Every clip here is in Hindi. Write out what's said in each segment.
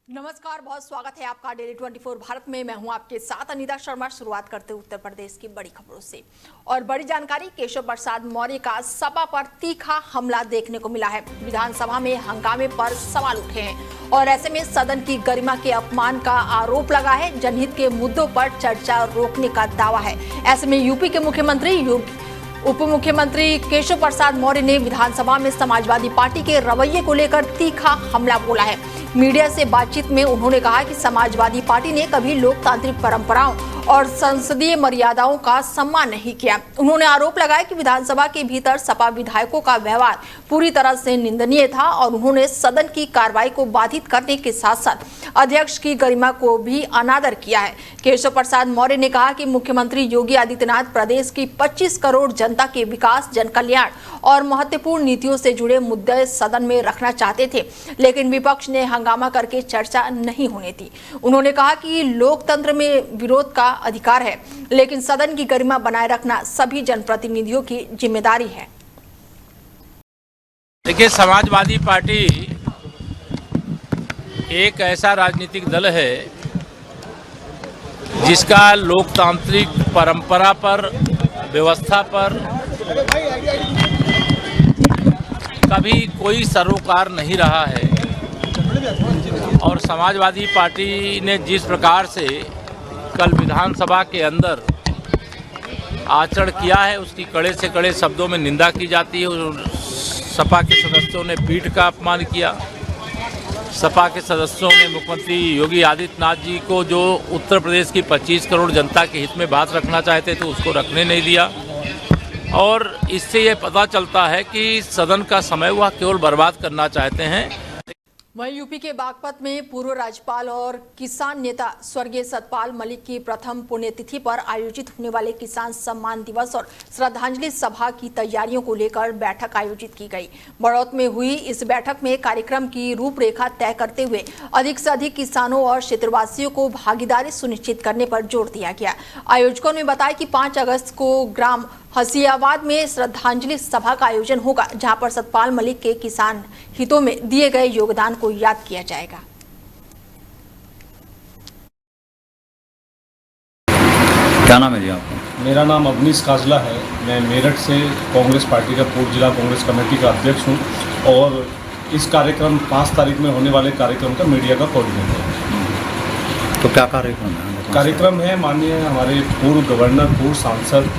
नमस्कार, बहुत स्वागत है आपका डेली 24 भारत में। मैं हूं आपके साथ अनीता शर्मा। शुरुआत करते उत्तर प्रदेश की बड़ी खबरों से और बड़ी जानकारी। केशव प्रसाद मौर्य का सपा पर तीखा हमला देखने को मिला है। विधानसभा में हंगामे पर सवाल उठे हैं और ऐसे में सदन की गरिमा के अपमान का आरोप लगा है। जनहित के मुद्दों पर चर्चा रोकने का दावा है। ऐसे में यूपी के मुख्यमंत्री उप मुख्यमंत्री केशव प्रसाद मौर्य ने विधानसभा में समाजवादी पार्टी के रवैये को लेकर तीखा हमला बोला है। मीडिया से बातचीत में उन्होंने कहा कि समाजवादी पार्टी ने कभी लोकतांत्रिक परंपराओं और संसदीय मर्यादाओं का सम्मान नहीं किया। उन्होंने आरोप लगाया कि विधानसभा के भीतर सपा विधायकों का व्यवहार पूरी तरह से निंदनीय था और उन्होंने सदन की कार्रवाई को बाधित करने के साथ साथ अध्यक्ष की गरिमा को भी अनादर किया है। केशव प्रसाद मौर्य ने कहा कि मुख्यमंत्री योगी आदित्यनाथ प्रदेश की 25 करोड़ जनता के विकास, जन कल्याण और महत्वपूर्ण नीतियों से जुड़े मुद्दे सदन में रखना चाहते थे, लेकिन विपक्ष ने हंगामा करके चर्चा नहीं होने दी। उन्होंने कहा कि लोकतंत्र में विरोध का अधिकार है, लेकिन सदन की गरिमा बनाए रखना सभी जनप्रतिनिधियों की जिम्मेदारी है। देखिए, समाजवादी पार्टी एक ऐसा राजनीतिक दल है जिसका लोकतांत्रिक परंपरा पर, व्यवस्था पर कभी कोई सरोकार नहीं रहा है। और समाजवादी पार्टी ने जिस प्रकार से कल विधानसभा के अंदर आचरण किया है, उसकी कड़े से कड़े शब्दों में निंदा की जाती है। सपा के सदस्यों ने पीठ का अपमान किया। सपा के सदस्यों ने मुख्यमंत्री योगी आदित्यनाथ जी को, जो उत्तर प्रदेश की 25 करोड़ जनता के हित में बात रखना चाहते थे, उसको रखने नहीं दिया। और इससे ये पता चलता है कि सदन का समय वह केवल बर्बाद करना चाहते हैं। वहीं यूपी के बागपत में पूर्व राज्यपाल और किसान नेता स्वर्गीय सतपाल मलिक की प्रथम पुण्यतिथि पर आयोजित होने वाले किसान सम्मान दिवस और श्रद्धांजलि सभा की तैयारियों को लेकर बैठक आयोजित की गई। बड़ौत में हुई इस बैठक में कार्यक्रम की रूपरेखा तय करते हुए अधिक से अधिक किसानों और क्षेत्रवासियों को भागीदारी सुनिश्चित करने पर जोर दिया गया। आयोजकों ने बताया कि 5 अगस्त को ग्राम हसियाबाद में श्रद्धांजलि सभा का आयोजन होगा, जहां पर सतपाल मलिक के किसान हितों में दिए गए योगदान को याद किया जाएगा। क्या नाम है जी आपका? मेरा नाम अवनीश काजला है। मैं मेरठ से कांग्रेस पार्टी का पूर्व जिला कांग्रेस कमेटी का अध्यक्ष हूं और इस कार्यक्रम 5 तारीख में होने वाले कार्यक्रम का मीडिया का कोऑर्डिनेटर हूं। तो क्या कार्यक्रम है? कार्यक्रम है माननीय हमारे पूर्व गवर्नर, पूर्व सांसद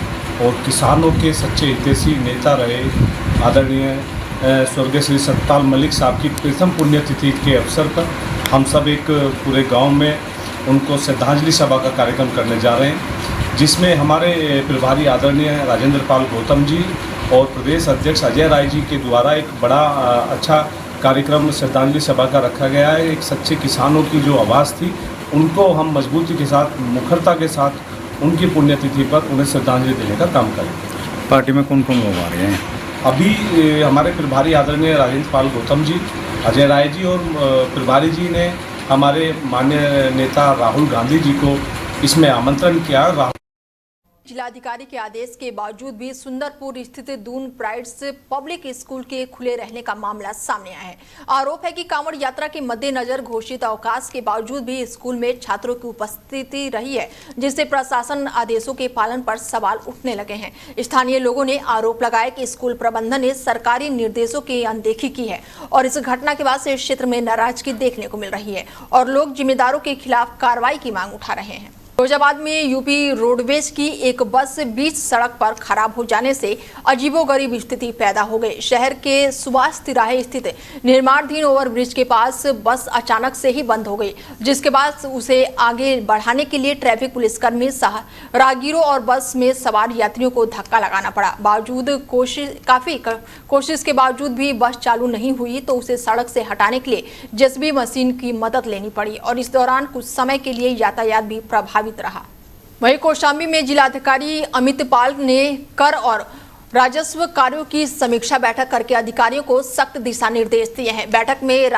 और किसानों के सच्चे हितैषी नेता रहे आदरणीय स्वर्गीय श्री सतपाल मलिक साहब की प्रथम पुण्यतिथि के अवसर पर हम सब एक पूरे गांव में उनको श्रद्धांजलि सभा का कार्यक्रम करने जा रहे हैं, जिसमें हमारे प्रभारी आदरणीय राजेंद्र पाल गौतम जी और प्रदेश अध्यक्ष अजय राय जी के द्वारा एक बड़ा अच्छा कार्यक्रम श्रद्धांजलि सभा का रखा गया है। एक सच्चे किसानों की जो आवाज़ थी, उनको हम मजबूती के साथ, मुखरता के साथ उनकी पुण्यतिथि पर उन्हें श्रद्धांजलि देने का काम करेंगे। पार्टी में कौन कौन लोग आ रहे हैं? अभी हमारे प्रभारी आदरणीय राजेंद्र पाल गौतम जी, अजय राय जी और प्रभारी जी ने हमारे माननीय नेता राहुल गांधी जी को इसमें आमंत्रण किया। जिलाधिकारी के आदेश के बावजूद भी सुंदरपुर स्थित दून प्राइड्स पब्लिक स्कूल के खुले रहने का मामला सामने आया है। आरोप है कि कांवड़ यात्रा के मद्देनजर घोषित अवकाश के बावजूद भी स्कूल में छात्रों की उपस्थिति रही है, जिससे प्रशासन आदेशों के पालन पर सवाल उठने लगे हैं। स्थानीय लोगों ने आरोप लगाया कि स्कूल प्रबंधन ने सरकारी निर्देशों की अनदेखी की है और इस घटना के बाद से क्षेत्र में नाराजगी देखने को मिल रही है और लोग जिम्मेदारों के खिलाफ कार्रवाई की मांग उठा रहे हैं। फिरोजाबाद में यूपी रोडवेज की एक बस बीच सड़क पर खराब हो जाने से अजीबोगरीब स्थिति पैदा हो गई। शहर के सुभाष तिराहे स्थित निर्माणाधीन ओवरब्रिज के पास बस अचानक से ही बंद हो गई, जिसके बाद उसे आगे बढ़ाने के लिए ट्रैफिक पुलिसकर्मी, राहगीरों और बस में सवार यात्रियों को धक्का लगाना पड़ा। काफी कोशिश के बावजूद भी बस चालू नहीं हुई तो उसे सड़क से हटाने के लिए जेसीबी मशीन की मदद लेनी पड़ी और इस दौरान कुछ समय के लिए यातायात भी प्रभावित रहा। वहीं कौशाम्बी में जिलाधिकारी अमित पाल ने कर और राजस्व कार्यों की समीक्षा बैठक करके अधिकारियों को सख्त दिशा निर्देश दिए हैं। बैठक में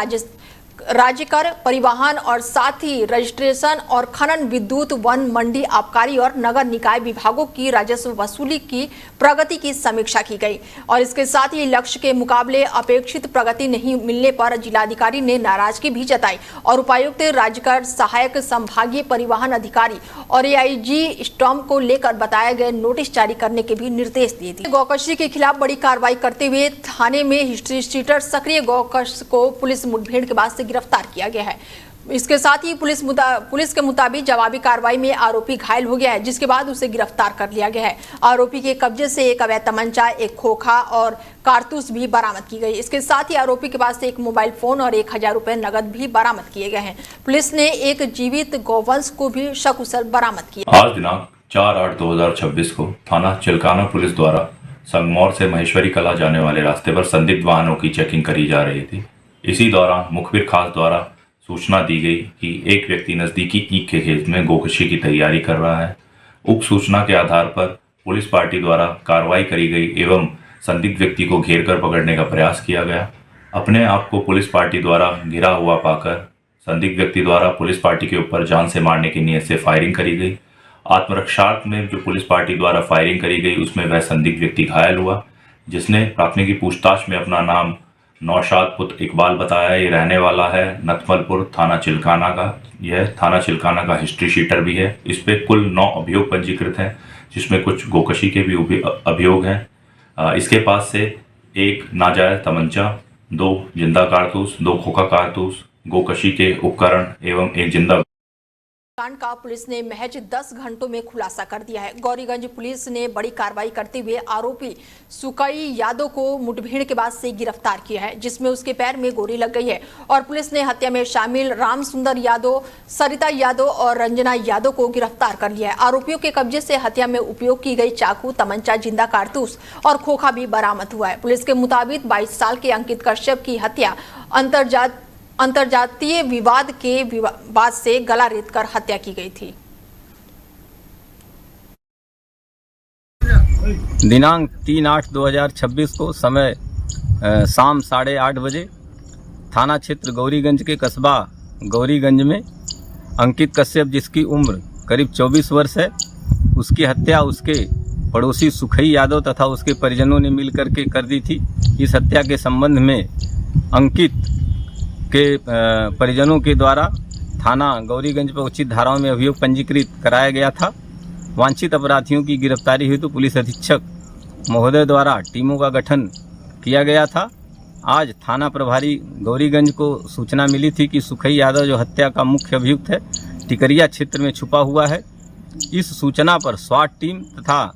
राज्य कर, परिवहन और साथ ही रजिस्ट्रेशन और खनन, विद्युत, वन, मंडी, आबकारी और नगर निकाय विभागों की राजस्व वसूली की प्रगति की समीक्षा की गई। और इसके साथ ही लक्ष्य के मुकाबले अपेक्षित प्रगति नहीं मिलने पर जिलाधिकारी ने नाराजगी भी जताई और उपायुक्त, राज्य कर सहायक, संभागीय परिवहन अधिकारी और AIG स्टॉम्प को लेकर बताए गए नोटिस जारी करने के भी निर्देश दिए थे। गौकशी के खिलाफ बड़ी कार्रवाई करते हुए थाने में हिस्ट्री शीटर सक्रिय गौकश को पुलिस मुठभेड़ के बाद से गिरफ्तार किया गया है। इसके साथ ही पुलिस के मुताबिक जवाबी कार्रवाई में आरोपी घायल हो गया है, जिसके बाद उसे गिरफ्तार कर लिया गया है। आरोपी के कब्जे से एक अवैध तमंचा, एक खोखा और कारतूस भी बरामद की गई। इसके साथ ही आरोपी के पास से एक मोबाइल फोन और 1000 रुपए नगद भी बरामद किए गए हैं। पुलिस ने एक जीवित गौवंश को भी सकुशल बरामद किया। आज दिनांक 4/8/2026 को थाना चिल्काना पुलिस द्वारा संगमौर से महेश्वरी कला जाने वाले रास्ते पर संदिग्ध वाहनों की चेकिंग करी जा रही थी। इसी दौरान मुखबिर खास द्वारा सूचना दी गई कि एक व्यक्ति नजदीकी ईख के खेत में गोकशी की तैयारी कर रहा है। उक्त सूचना के आधार पर पुलिस पार्टी द्वारा कार्रवाई करी गई एवं संदिग्ध व्यक्ति को घेर कर पकड़ने का प्रयास किया गया। अपने आप को पुलिस पार्टी द्वारा घिरा हुआ पाकर संदिग्ध व्यक्ति द्वारा पुलिस पार्टी के ऊपर जान से मारने की नीयत से फायरिंग करी गई। आत्मरक्षार्थ में जो पुलिस पार्टी द्वारा फायरिंग करी गई उसमें वह संदिग्ध व्यक्ति घायल हुआ, जिसने प्राथमिकी पूछताछ में अपना नाम नौशाद पुत्र इकबाल बताया। ये रहने वाला है नथमलपुर थाना चिल्काना का। यह थाना चिल्काना का हिस्ट्री शीटर भी है। इस पे कुल 9 अभियोग पंजीकृत हैं, जिसमें कुछ गोकशी के भी अभियोग हैं। इसके पास से एक नाजायज तमंचा, 2 जिंदा कारतूस, 2 खोखा कारतूस, गोकशी के उपकरण एवं एक जिंदा कांड का पुलिस ने महज 10 घंटों में खुलासा कर दिया है। गौरीगंज पुलिस ने बड़ी कार्रवाई करते हुए आरोपी सुकई यादव को मुठभेड़ के बाद से गिरफ्तार किया है, जिसमें उसके पैर में गोली लग गई है। और पुलिस ने हत्या में शामिल राम सुंदर यादव, सरिता यादव और रंजना यादव को गिरफ्तार कर लिया है। आरोपियों के कब्जे से हत्या में उपयोग की गई चाकू, तमंचा, जिंदा कारतूस और खोखा भी बरामद हुआ है। पुलिस के मुताबिक 22 साल के अंकित कश्यप की हत्या अंतरजातीय विवाद के बाद से गला रेतकर हत्या की गई थी। दिनांक 3/8/2026 को समय शाम 8:30 बजे थाना क्षेत्र गौरीगंज के कस्बा गौरीगंज में अंकित कश्यप, जिसकी उम्र करीब 24 वर्ष है, उसकी हत्या उसके पड़ोसी सुखई यादव तथा उसके परिजनों ने मिलकर के कर दी थी। इस हत्या के संबंध में अंकित के परिजनों के द्वारा थाना गौरीगंज पर उचित धाराओं में अभियोग पंजीकृत कराया गया था। वांछित अपराधियों की गिरफ्तारी हेतु पुलिस अधीक्षक महोदय द्वारा टीमों का गठन किया गया था। आज थाना प्रभारी गौरीगंज को सूचना मिली थी कि सुखई यादव, जो हत्या का मुख्य अभियुक्त है, टिकरिया क्षेत्र में छुपा हुआ है। इस सूचना पर स्वाट टीम तथा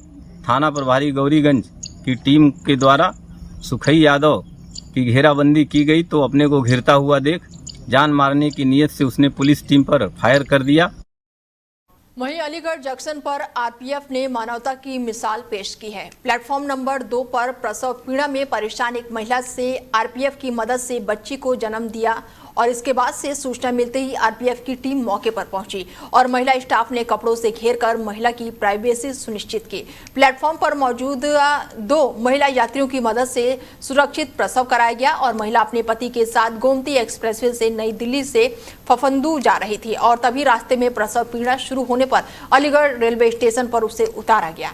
थाना प्रभारी गौरीगंज की टीम के द्वारा सुखई यादव की घेराबंदी की गई, तो अपने को घिरता हुआ देख जान मारने की नीयत से उसने पुलिस टीम पर फायर कर दिया। वहीं अलीगढ़ जंक्शन पर आरपीएफ ने मानवता की मिसाल पेश की है। प्लेटफॉर्म नंबर 2 पर प्रसव पीड़ा में परेशान एक महिला से आरपीएफ की मदद से बच्ची को जन्म दिया और इसके बाद से सूचना मिलते ही आरपीएफ की टीम मौके पर पहुंची और महिला स्टाफ ने कपड़ों से घेरकर महिला की प्राइवेसी सुनिश्चित की। प्लेटफॉर्म पर मौजूद 2 महिला यात्रियों की मदद से सुरक्षित प्रसव कराया गया और महिला अपने पति के साथ गोमती एक्सप्रेसवे से नई दिल्ली से फफंदू जा रही थी और तभी रास्ते में प्रसव पीड़ा शुरू होने पर अलीगढ़ रेलवे स्टेशन पर उसे उतारा गया।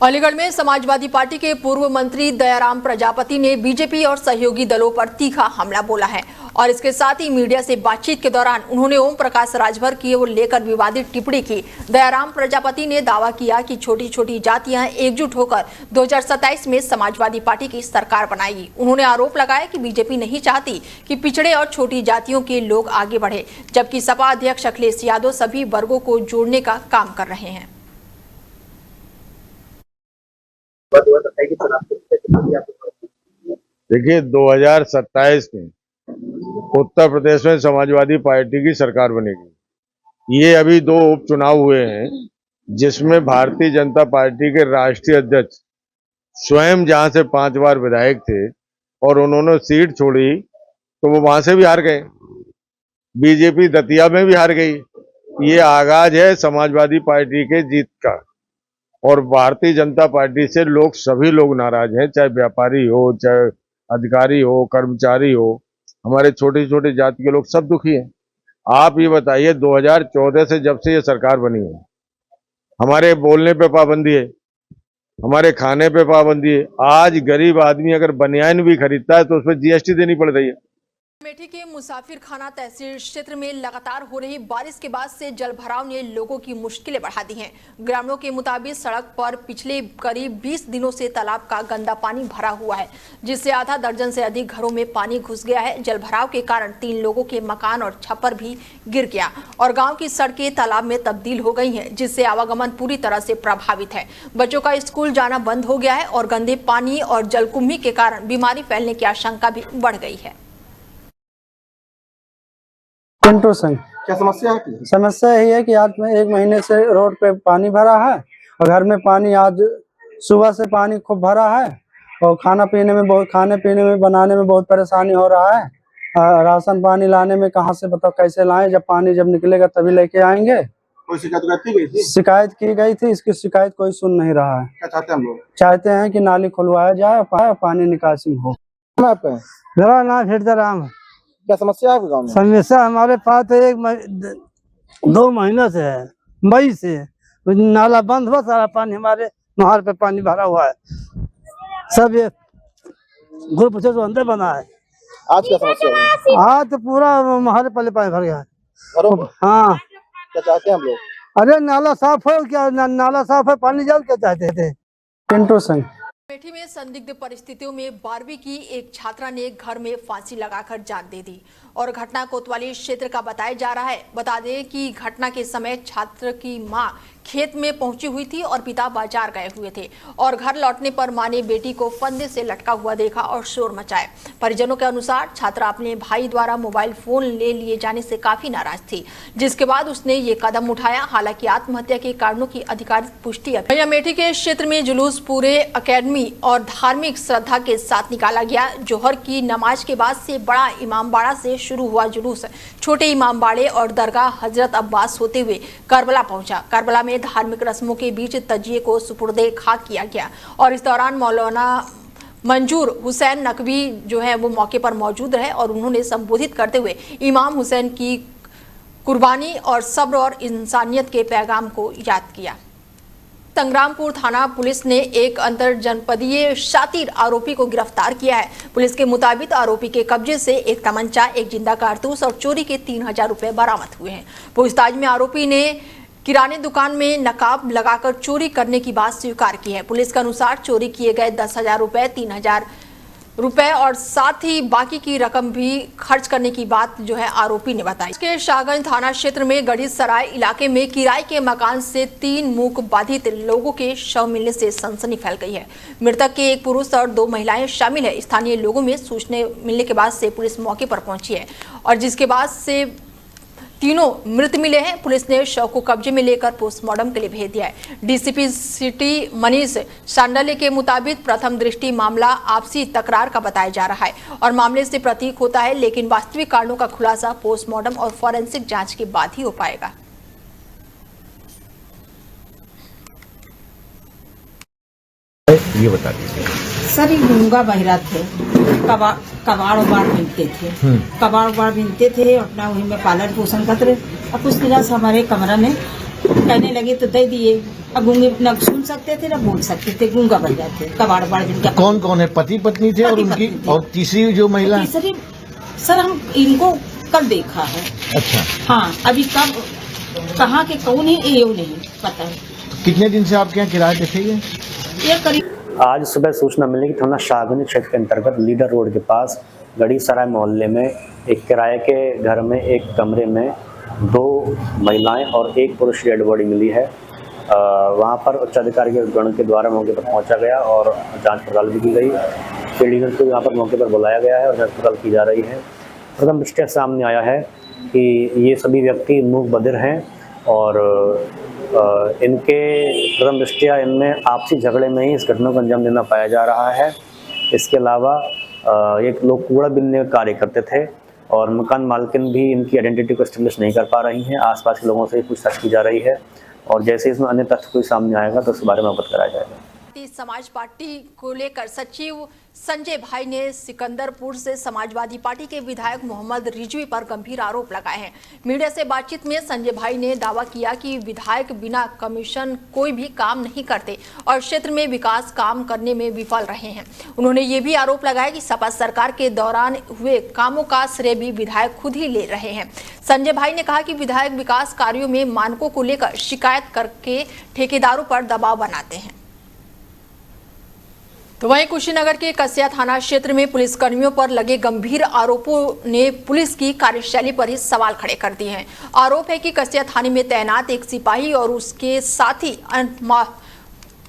अलीगढ़ में समाजवादी पार्टी के पूर्व मंत्री दयाराम प्रजापति ने बीजेपी और सहयोगी दलों पर तीखा हमला बोला है और इसके साथ ही मीडिया से बातचीत के दौरान उन्होंने ओम प्रकाश राजभर की ओर लेकर विवादित टिप्पणी की। दयाराम प्रजापति ने दावा किया कि छोटी छोटी जातियां एकजुट होकर 2027 में समाजवादी पार्टी की सरकार बनाएगी। उन्होंने आरोप लगाया कि बीजेपी नहीं चाहती कि पिछड़े और छोटी जातियों के लोग आगे बढ़े, जबकि सपा अध्यक्ष अखिलेश यादव सभी वर्गों को जोड़ने का काम कर रहे हैं। देखिए, 2027 में उत्तर प्रदेश में समाजवादी पार्टी की सरकार बनेगी। ये अभी 2 उपचुनाव हुए हैं, जिसमें भारतीय जनता पार्टी के राष्ट्रीय अध्यक्ष स्वयं जहां से 5 बार विधायक थे और उन्होंने सीट छोड़ी तो वो वहां से भी हार गए। बीजेपी दतिया में भी हार गई। ये आगाज है समाजवादी पार्टी के जीत का और भारतीय जनता पार्टी से सभी लोग नाराज हैं, चाहे व्यापारी हो, चाहे अधिकारी हो, कर्मचारी हो। हमारे छोटी छोटी जाति के लोग सब दुखी हैं। आप ये बताइए 2014 से जब से ये सरकार बनी है, हमारे बोलने पे पाबंदी है, हमारे खाने पे पाबंदी है। आज गरीब आदमी अगर बनियान भी खरीदता है तो उस पर जीएसटी देनी पड़ रही है। अमेठी के मुसाफिर खाना तहसील क्षेत्र में लगातार हो रही बारिश के बाद से जलभराव ने लोगों की मुश्किलें बढ़ा दी हैं। ग्रामीणों के मुताबिक सड़क पर पिछले करीब 20 दिनों से तालाब का गंदा पानी भरा हुआ है, जिससे आधा दर्जन से अधिक घरों में पानी घुस गया है। जलभराव के कारण 3 लोगों के मकान और छप्पर भी गिर गया और गांव की सड़कें तालाब में तब्दील हो गई हैं, जिससे आवागमन पूरी तरह से प्रभावित है। बच्चों का स्कूल जाना बंद हो गया है और गंदे पानी और जलकुंभी के कारण बीमारी फैलने की आशंका भी बढ़ गई है। पिंटू सिंह, क्या समस्या है? समस्या यही है कि आज में 1 महीने से रोड पे पानी भरा है और घर में पानी आज सुबह से पानी खूब भरा है और खाने पीने में बनाने में बहुत परेशानी हो रहा है। राशन पानी लाने में कहाँ से बताओ कैसे लाएं, जब पानी जब निकलेगा तभी लेके आएंगे। कोई शिकायत की गई थी? शिकायत की गई थी, इसकी शिकायत कोई सुन नहीं रहा है। क्या चाहते हैं हम लोग? चाहते हैं कि नाली खुलवाया जाए और पानी निकासी हो। मेरा नाम हिरदाराम है। क्या समस्या है गाँव में? समस्या हमारे पास 2 महीनों से है, मई से नाला बंद हुआ, सारा पानी हमारे नहर पे पानी भरा हुआ है, सब ये ग्रुप से अंदर बना है। आज क्या समस्या है? आज तो पूरा हमारे पल्ले पानी भर गया है। हाँ, क्या चाहते हैं हम लोग? अरे नाला साफ हो क्या, नाला साफ है, पानी जल क्या चाहते थे। पिंटू सिंह। अमेठी में संदिग्ध परिस्थितियों में 12वीं की एक छात्रा ने घर में फांसी लगाकर जान दे दी और घटना कोतवाली क्षेत्र का बताया जा रहा है। बता दें कि घटना के समय छात्र की मां खेत में पहुंची हुई थी और पिता बाजार गए हुए थे और घर लौटने पर मां ने बेटी को फंदे से लटका हुआ देखा और शोर मचाया। परिजनों के अनुसार छात्रा अपने भाई द्वारा मोबाइल फोन ले लिए जाने से काफी नाराज थी, जिसके बाद उसने ये कदम उठाया। हालांकि आत्महत्या के कारणों की अधिकारिक पुष्टि अभी। अमेठी के क्षेत्र में जुलूस पूरे अकेडमी और धार्मिक श्रद्धा के साथ निकाला गया। जोहर की नमाज के बाद से बड़ा इमामबाड़ा से शुरू हुआ जुलूस छोटे इमामबाड़े और दरगाह हजरत अब्बास होते हुए करबला पहुंचा। करबला में धार्मिक रस्मों के बीच तजिए को सुपुर्दे खाक किया गया और इस दौरान मौलाना मंजूर हुसैन नकवी जो है वो मौके पर मौजूद रहे और उन्होंने संबोधित करते हुए इमाम हुसैन की कुर्बानी और सब्र और इंसानियत के पैगाम को याद किया। संग्रामपुर थाना पुलिस ने एक अंतर जनपदीय शातिर आरोपी को गिरफ्तार किया है। पुलिस के मुताबिक आरोपी के कब्जे से एक तमंचा, एक जिंदा कारतूस और चोरी के 3000 रुपए बरामद हुए हैं। पूछताछ में आरोपी ने किराने दुकान में नकाब लगाकर चोरी करने की बात स्वीकार की है। पुलिस के अनुसार चोरी किए गए 10,000 रुपए, 3,000 रुपए और साथ ही बाकी की रकम भी खर्च करने की बात जो है आरोपी ने बताई। इसके शाहगंज थाना क्षेत्र में गढ़ी सराय इलाके में किराए के मकान से 3 मूक बाधित लोगों के शव मिलने से सनसनी फैल गई है। मृतक के एक पुरुष और 2 महिलाएं शामिल है। स्थानीय लोगों में सूचना मिलने के बाद से पुलिस मौके पर पहुंची है और जिसके बाद से तीनों मृत मिले हैं। पुलिस ने शव को कब्जे में लेकर पोस्टमार्टम के लिए भेज दिया है। डीसीपी सिटी मनीष सांडले के मुताबिक प्रथम दृष्टि मामला आपसी तकरार का बताया जा रहा है और मामले से प्रतीक होता है, लेकिन वास्तविक कारणों का खुलासा पोस्टमार्टम और फॉरेंसिक जांच के बाद ही हो पाएगा। ये बता दीजिए सर, ये गूंगा बहिरा थे, कबाड़ उबाड़ मिलते थे, कबाड़ उबाड़ मिलते थे, अपना वही में पालन पोषण करते रहे। अब कुछ दिनों से हमारे कमरा में कहने लगे तो दे दिए। अब गूंगे न सुन सकते थे न बोल सकते थे, गूंगा बन जाते। कबाड़ उबाड़ जिनका कौन कौन है? पति पत्नी थे और उनकी और तीसरी जो महिला? तीसरी सर हम इनको कल देखा है। अच्छा, हाँ, अभी कब कहाँ के कौन है ये नहीं पता है। कितने दिन से आपके यहाँ किराए पे थे ये करीब आज सुबह सूचना मिली कि थाना शाहगंज क्षेत्र के अंतर्गत लीडर रोड के पास गढ़ी सराय मोहल्ले में एक किराए के घर में एक कमरे में 2 महिलाएं और 1 पुरुष डेड बॉडी मिली है। वहां पर उच्च अधिकारी के गण के द्वारा मौके पर पहुंचा गया और जांच पड़ताल भी की गई। फील्ड को यहाँ पर मौके पर बुलाया गया है और जांच पड़ताल की जा रही है। प्रथम दृष्टया सामने आया है कि ये सभी व्यक्ति मूक बधिर हैं और इनके प्रथम दृष्टया इनमें आपसी झगड़े में ही इस घटना को अंजाम देना पाया जा रहा है। इसके अलावा एक लोग कूड़ा बीनने का कार्य करते थे और मकान मालकिन भी इनकी आइडेंटिटी को एस्टेब्लिश नहीं कर पा रही हैं। आसपास के लोगों से पूछताछ की जा रही है और जैसे इसमें अन्य तथ्य कोई सामने आएगा तो उस बारे में अवगत कराया जाएगा। भारतीय समाज पार्टी को लेकर सचिव संजय भाई ने सिकंदरपुर से समाजवादी पार्टी के विधायक मोहम्मद रिजवी पर गंभीर आरोप लगाए हैं। मीडिया से बातचीत में संजय भाई ने दावा किया कि विधायक बिना कमीशन कोई भी काम नहीं करते और क्षेत्र में विकास काम करने में विफल रहे हैं। उन्होंने ये भी आरोप लगाया कि सपा सरकार के दौरान हुए कामों का श्रेय भी विधायक खुद ही ले रहे हैं। संजय भाई ने कहा कि विधायक विकास कार्यों में मानकों को लेकर शिकायत करके ठेकेदारों पर दबाव बनाते हैं। तो वहीं कुशीनगर के कसिया थाना क्षेत्र में पुलिसकर्मियों पर लगे गंभीर आरोपों ने पुलिस की कार्यशैली पर ही सवाल खड़े कर दिए हैं। आरोप है कि कसिया थाने में तैनात एक सिपाही और उसके साथी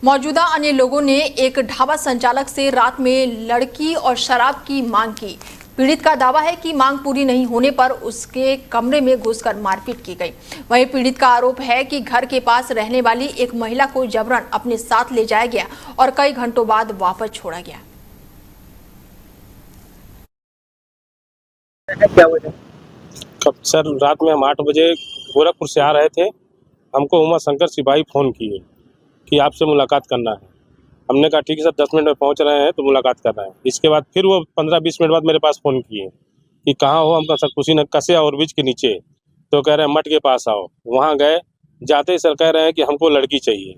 मौजूदा अन्य लोगों ने एक ढाबा संचालक से रात में लड़की और शराब की मांग की। पीड़ित का दावा है कि मांग पूरी नहीं होने पर उसके कमरे में घुसकर मारपीट की गई। वहीं पीड़ित का आरोप है कि घर के पास रहने वाली एक महिला को जबरन अपने साथ ले जाया गया और कई घंटों बाद वापस छोड़ा गया। सर रात में हम 8 बजे गोरखपुर से आ रहे थे। हमको उमा शंकर सिपाही फ़ोन किए कि आपसे मुलाकात करना है। हमने कहा ठीक है सर 10 मिनट में पहुंच रहे हैं तो मुलाकात कर रहे हैं। इसके बाद फिर वो 15-20 मिनट बाद मेरे पास फ़ोन किए कि कहाँ हो। हम कहा सर कुशीनगर कसिया और ब्रिज के नीचे। तो कह रहे हैं मठ के पास आओ। वहाँ गए, जाते ही सर कह रहे हैं कि हमको लड़की चाहिए,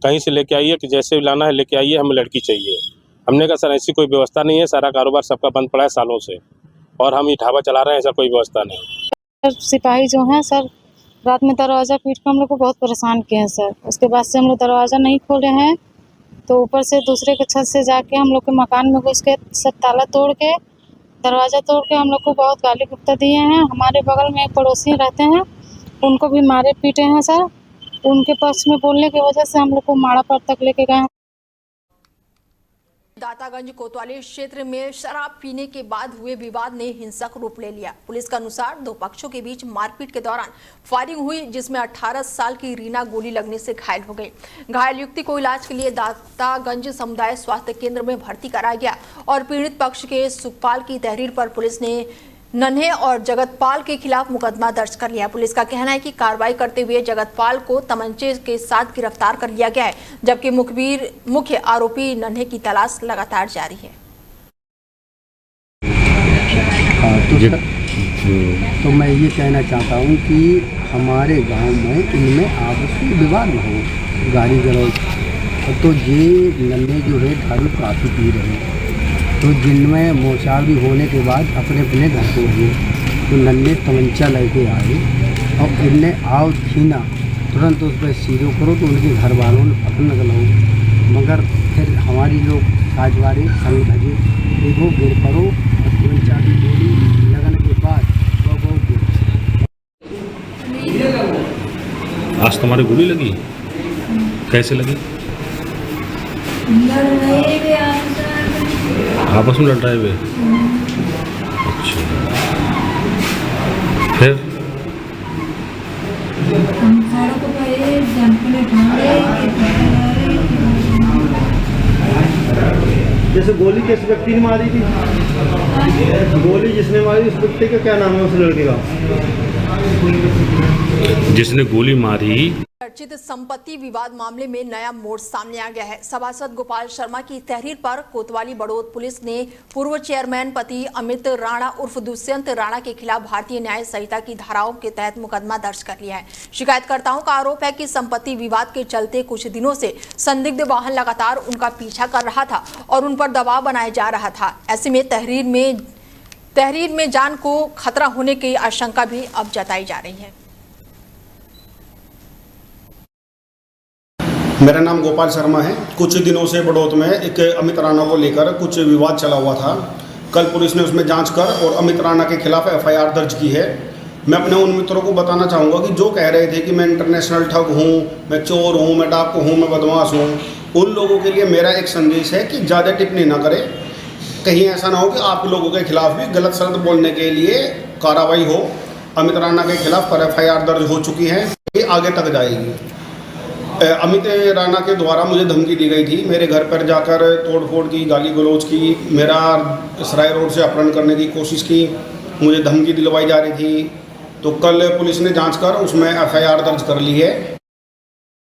कहीं से लेके आइए, कि जैसे भी लाना है लेके आइए, हमें लड़की चाहिए। हमने कहा सर ऐसी कोई व्यवस्था नहीं है, सारा कारोबार सबका बंद पड़ा है सालों से और हम ये ढाबा चला रहे हैं, ऐसा कोई व्यवस्था नहीं। सिपाही जो हैं सर रात में दरवाज़ा पीट कर हम लोग को बहुत परेशान किए हैं सर। उसके बाद से हम लोग दरवाज़ा नहीं खोले हैं तो ऊपर से दूसरे के छत से जाके हम लोग के मकान में घुस के सब ताला तोड़ के दरवाज़ा तोड़ के हम लोग को बहुत गाली गुप्ता दिए हैं। हमारे बगल में एक पड़ोसी रहते हैं, उनको भी मारे पीटे हैं सर। उनके पक्ष में बोलने की वजह से हम लोग को माड़ा पर तक लेके गए। दातागंज कोतवाली क्षेत्र में शराब पीने के बाद हुए विवाद ने हिंसक रूप ले लिया। पुलिस के अनुसार दो पक्षों के बीच मारपीट के दौरान फायरिंग हुई, जिसमें 18 साल की रीना गोली लगने से घायल हो गई। घायल युवती को इलाज के लिए दातागंज समुदाय स्वास्थ्य केंद्र में भर्ती कराया गया और पीड़ित पक्ष के सुखपाल की तहरीर पर पुलिस ने नन्हे और जगतपाल के खिलाफ मुकदमा दर्ज कर लिया। पुलिस का कहना है कि कार्रवाई करते हुए जगतपाल को तमंचे के साथ गिरफ्तार कर लिया गया है, जबकि मुख्य आरोपी नन्हे की तलाश लगातार जारी है। तो मैं ये कहना चाहता हूँ कि हमारे गांव में इनमें आपस में विवाद न हो, गाली गलौज। तो ये नन्हे जो है दारू काफ़ी पी रहे हैं, तो जिनमें मोचावी होने के बाद अपने अपने घर को गए। तो नन्हे तमंचा लेके आए और इनने आओ छीना, तुरंत उस पर सीधो करो तो उनके घर वालों ने पकड़ लगाओ। मगर फिर हमारी लोग साजवारे संग भजे, देखो गिर पड़ो और तमंचा की गोली लगने के बाद आज तुम्हारी गोली लगी? कैसे लगी? आपस में लड़ रहे हुए? अच्छा, फिर जैसे गोली किस व्यक्ति ने मारी थी? गोली जिसने मारी उस व्यक्ति का क्या नाम है, उस लड़के का? जिसने गोली मारी। चर्चित संपत्ति विवाद मामले में नया मोड़ सामने आ गया है। सभासद गोपाल शर्मा की तहरीर पर कोतवाली बड़ौद पुलिस ने पूर्व चेयरमैन पति अमित राणा उर्फ दुष्यंत राणा के खिलाफ भारतीय न्याय संहिता की धाराओं के तहत मुकदमा दर्ज कर लिया है। शिकायतकर्ताओं का आरोप है कि संपत्ति विवाद के चलते कुछ दिनों से संदिग्ध वाहन लगातार उनका पीछा कर रहा था और उन पर दबाव बनाया जा रहा था। ऐसे में तहरीर में जान को खतरा होने की आशंका भी अब जताई जा रही है। मेरा नाम गोपाल शर्मा है। कुछ दिनों से बड़ौद में एक अमित राणा को लेकर कुछ विवाद चला हुआ था। कल पुलिस ने उसमें जांच कर और अमित राणा के खिलाफ एफआईआर दर्ज की है। मैं अपने उन मित्रों को बताना चाहूँगा कि जो कह रहे थे कि मैं इंटरनेशनल ठग हूँ, मैं चोर हूँ, मैं डाकू हूँ, मैं बदमाश हूँ, उन लोगों के लिए मेरा एक संदेश है कि ज़्यादा टिप्पणी ना करें। कहीं ऐसा ना हो कि आप लोगों के खिलाफ भी गलत सलत बोलने के लिए कार्रवाई हो। अमित राणा के खिलाफ एफआईआर दर्ज हो चुकी है, ये आगे तक जाएगी। अमित राणा के द्वारा मुझे धमकी दी गई थी, मेरे घर पर जाकर तोड़फोड़ की, गाली गलौज की, मेरा सराय रोड से अपहरण करने की कोशिश की, मुझे धमकी दिलवाई जा रही थी। तो कल पुलिस ने जांच कर उसमें एफआईआर दर्ज कर ली है।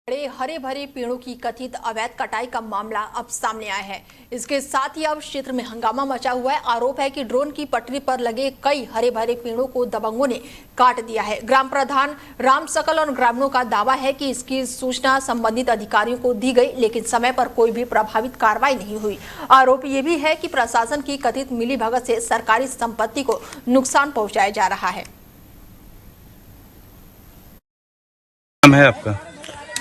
बड़े हरे भरे पेड़ों की कथित अवैध कटाई का मामला अब सामने आया है। इसके साथ ही अब क्षेत्र में हंगामा मचा हुआ है। आरोप है कि ड्रोन की पटरी पर लगे कई हरे भरे पेड़ों को दबंगों ने काट दिया है। ग्राम प्रधान राम सकल और ग्रामीणों का दावा है कि इसकी सूचना संबंधित अधिकारियों को दी गई, लेकिन समय पर कोई भी प्रभावित कार्रवाई नहीं हुई। आरोप ये भी है कि प्रशासन की कथित मिलीभगत से सरकारी संपत्ति को नुकसान पहुंचाया जा रहा है। नाम है आपका?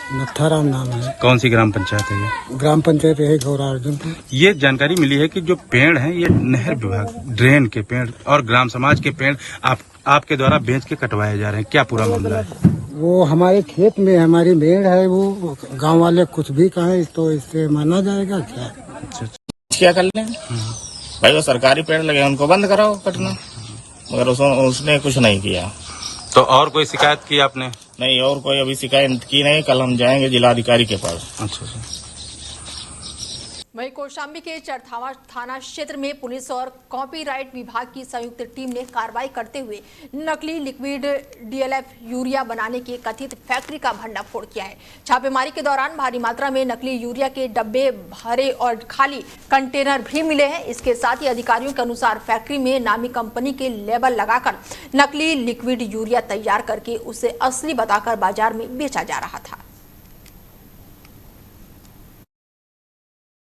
नथाराम नाम है। कौन सी ग्राम पंचायत है ये? ग्राम पंचायत है गौरा अर्जुनपुर। ये जानकारी मिली है कि जो पेड़ हैं ये नहर विभाग, ड्रेन के पेड़ और ग्राम समाज के पेड़ आपके द्वारा बेच के कटवाए जा रहे हैं। क्या पूरा मामला है? वो हमारे खेत में हमारी भेड़ है, वो गांव वाले कुछ भी कहें तो इससे माना जाएगा क्या? क्या कर लें भाई, वो सरकारी पेड़ लगे उनको बंद कराओ कटना, मगर उसने कुछ नहीं किया। तो और कोई शिकायत की आपने? नहीं, और कोई अभी शिकायत की नहीं। कल हम जाएंगे जिलाधिकारी के पास। अच्छा। वहीं कौशाम्बी के चरथावा थाना क्षेत्र में पुलिस और कॉपीराइट विभाग की संयुक्त टीम ने कार्रवाई करते हुए नकली लिक्विड डीएलएफ यूरिया बनाने की कथित फैक्ट्री का भंडाफोड़ किया है। छापेमारी के दौरान भारी मात्रा में नकली यूरिया के डब्बे, भरे और खाली कंटेनर भी मिले हैं। इसके साथ ही अधिकारियों के अनुसार फैक्ट्री में नामी कंपनी के लेबल लगाकर नकली लिक्विड यूरिया तैयार करके उसे असली बताकर बाजार में बेचा जा रहा था।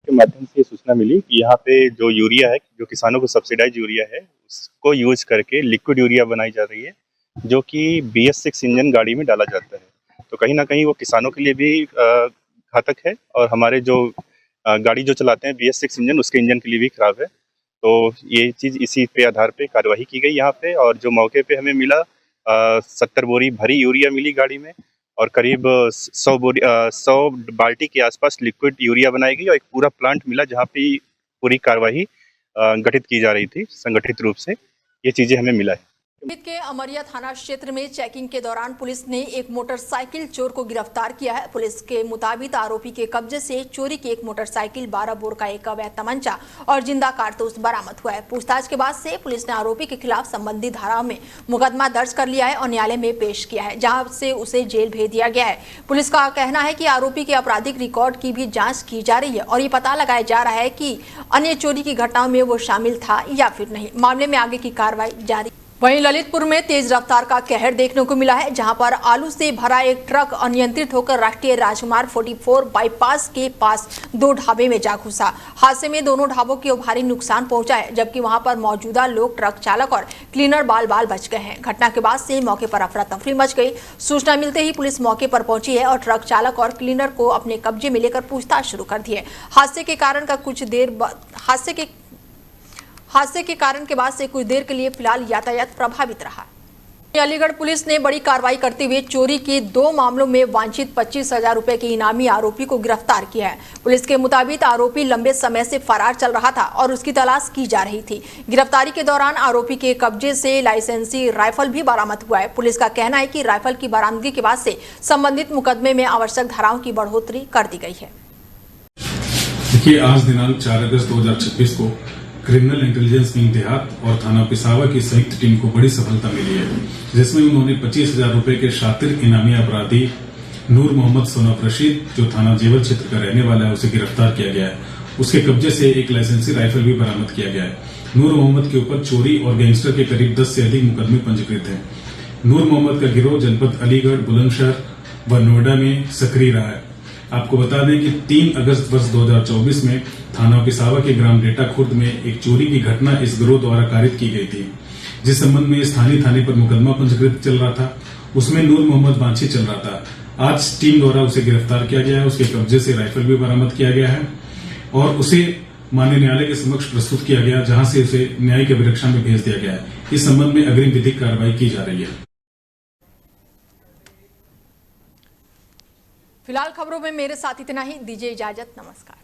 के माध्यम से सूचना मिली कि यहाँ पे जो यूरिया है, जो किसानों को सब्सिडाइज यूरिया है, उसको यूज करके लिक्विड यूरिया बनाई जा रही है, जो कि BS6 इंजन गाड़ी में डाला जाता है। तो कहीं ना कहीं वो किसानों के लिए भी घातक है और हमारे जो गाड़ी जो चलाते हैं BS6 इंजन, उसके इंजन के लिए भी खराब है। तो ये चीज़ इसी पे आधार पे कार्यवाही की गई यहाँ पे, और जो मौके पे हमें मिला 70 बोरी भरी यूरिया मिली गाड़ी में, और करीब 100 बाल्टी के आसपास लिक्विड यूरिया बनाई गई, और एक पूरा प्लांट मिला जहाँ पे पूरी कार्यवाही गठित की जा रही थी संगठित रूप से। ये चीज़ें हमें मिला है। के अमरिया थाना क्षेत्र में चेकिंग के दौरान पुलिस ने एक मोटरसाइकिल चोर को गिरफ्तार किया है। पुलिस के मुताबिक आरोपी के कब्जे से चोरी की एक मोटरसाइकिल, 12 बोर का एक अवैध तमंचा और जिंदा कारतूस बरामद हुआ है। पूछताछ के बाद से पुलिस ने आरोपी के खिलाफ संबंधित धाराओं में मुकदमा दर्ज कर लिया है और न्यायालय में पेश किया है, जहां से उसे जेल भेज दिया गया है। पुलिस का कहना है कि आरोपी के आपराधिक रिकॉर्ड की भी जाँच की जा रही है और ये पता लगाया जा रहा है कि अन्य चोरी की घटनाओं में वो शामिल था या फिर नहीं। मामले में आगे की कार्रवाई जारी। वहीं ललितपुर में तेज रफ्तार का कहर देखने को मिला है, जहां पर आलू से भरा एक ट्रक अनियंत्रित होकर राष्ट्रीय राजमार्ग 44 बाईपास के पास 2 ढाबे में जा घुसा। हादसे में दोनों ढाबों को भारी नुकसान पहुंचा है, जबकि वहां पर मौजूदा लोग, ट्रक चालक और क्लीनर बाल बाल बच गए हैं। घटना के बाद से मौके पर अफरा तफरी मच गई। सूचना मिलते ही पुलिस मौके पर पहुंची है और ट्रक चालक और क्लीनर को अपने कब्जे में लेकर पूछताछ शुरू कर दी है। हादसे के कारण के बाद से कुछ देर के लिए फिलहाल यातायात प्रभावित रहा। अलीगढ़ पुलिस ने बड़ी कार्रवाई करते हुए चोरी के 2 मामलों में वांछित 25,000 रुपए के इनामी आरोपी को गिरफ्तार किया है। पुलिस के मुताबिक आरोपी लंबे समय से फरार चल रहा था और उसकी तलाश की जा रही थी। गिरफ्तारी के दौरान आरोपी के कब्जे से लाइसेंसी राइफल भी बरामद हुआ है। पुलिस का कहना है कि राइफल की बरामदगी के बाद से संबंधित मुकदमे में आवश्यक धाराओं की बढ़ोतरी कर दी गई है। देखिए, आज दिनांक 4 अगस्त 2026 को क्रिमिनल इंटेलिजेंस विंग देहात और थाना पिसावा की संयुक्त टीम को बड़ी सफलता मिली है, जिसमें उन्होंने 25,000 रुपए के शातिर इनामी अपराधी नूर मोहम्मद सोनफ रशीद, जो थाना जेवर क्षेत्र का रहने वाला है, उसे गिरफ्तार किया गया है। उसके कब्जे से एक लाइसेंसी राइफल भी बरामद किया गया है। नूर मोहम्मद के ऊपर चोरी और गैंगस्टर के करीब 10 से अधिक मुकदमे पंजीकृत हैं। नूर मोहम्मद का गिरोह जनपद अलीगढ़, बुलंदशहर व नोएडा में सक्रिय रहा है। आपको बता दें कि 3 अगस्त वर्ष 2024 में थाना पिसावा के ग्राम डेटा खुर्द में एक चोरी की घटना इस गिरोह द्वारा कारित की गई थी, जिस संबंध में स्थानीय थाने पर मुकदमा पंजीकृत चल रहा था। उसमें नूर मोहम्मद वांछित चल रहा था। आज टीम द्वारा उसे गिरफ्तार किया गया है। उसके कब्जे से राइफल भी बरामद किया गया है और उसे माननीय न्यायालय के समक्ष प्रस्तुत किया गया, जहां से उसे न्यायिक अभिरक्षा में भेज दिया गया है। इस संबंध में अग्रिम विधिक कार्रवाई की जा रही है। फिलहाल खबरों में मेरे साथ इतना ही। दीजिए इजाजत। नमस्कार।